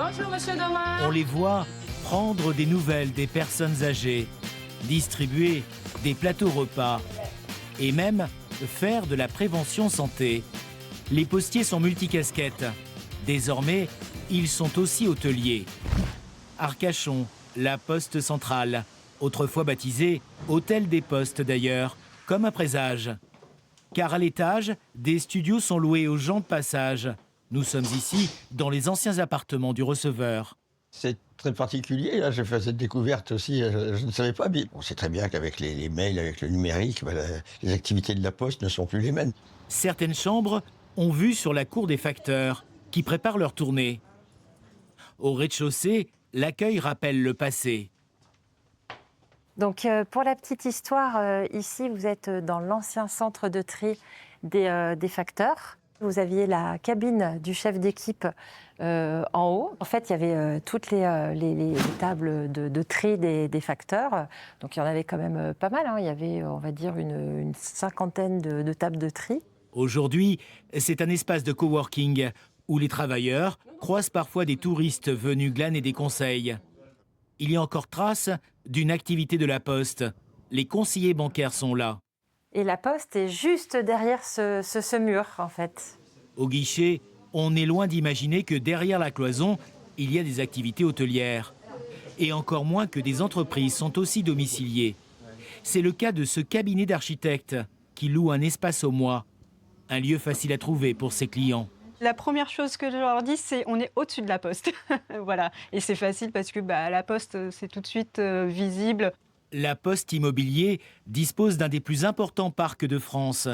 Bonjour, monsieur Dommage. On les voit prendre des nouvelles des personnes âgées, distribuer des plateaux repas et même faire de la prévention santé. Les postiers sont multicasquettes. Désormais, ils sont aussi hôteliers. Arcachon, la poste centrale, autrefois baptisée Hôtel des Postes d'ailleurs, comme un présage. Car à l'étage, des studios sont loués aux gens de passage. Nous sommes ici dans les anciens appartements du receveur. C'est très particulier, là, j'ai fait cette découverte aussi, je ne savais pas, mais on sait très bien qu'avec les mails, avec le numérique, les activités de la Poste ne sont plus les mêmes. Certaines chambres ont vue sur la cour des facteurs, qui préparent leur tournée. Au rez-de-chaussée, l'accueil rappelle le passé. Donc, pour la petite histoire, ici, vous êtes dans l'ancien centre de tri des facteurs. Vous aviez la cabine du chef d'équipe en haut. En fait, il y avait toutes les tables de tri des facteurs. Donc, il y en avait quand même pas mal, hein. Il y avait, on va dire, une cinquantaine de tables de tri. Aujourd'hui, c'est un espace de coworking où les travailleurs croisent parfois des touristes venus glaner des conseils. Il y a encore trace d'une activité de la Poste. Les conseillers bancaires sont là. Et la poste est juste derrière ce mur, en fait. Au guichet, on est loin d'imaginer que derrière la cloison, il y a des activités hôtelières. Et encore moins que des entreprises sont aussi domiciliées. C'est le cas de ce cabinet d'architectes qui loue un espace au mois. Un lieu facile à trouver pour ses clients. La première chose que je leur dis, c'est on est au-dessus de la Poste. Voilà. Et c'est facile parce que la Poste, c'est tout de suite visible. La Poste Immobilier dispose d'un des plus importants parcs de France.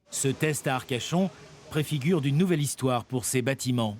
Ce test à Arcachon préfigure d'une nouvelle histoire pour ces bâtiments.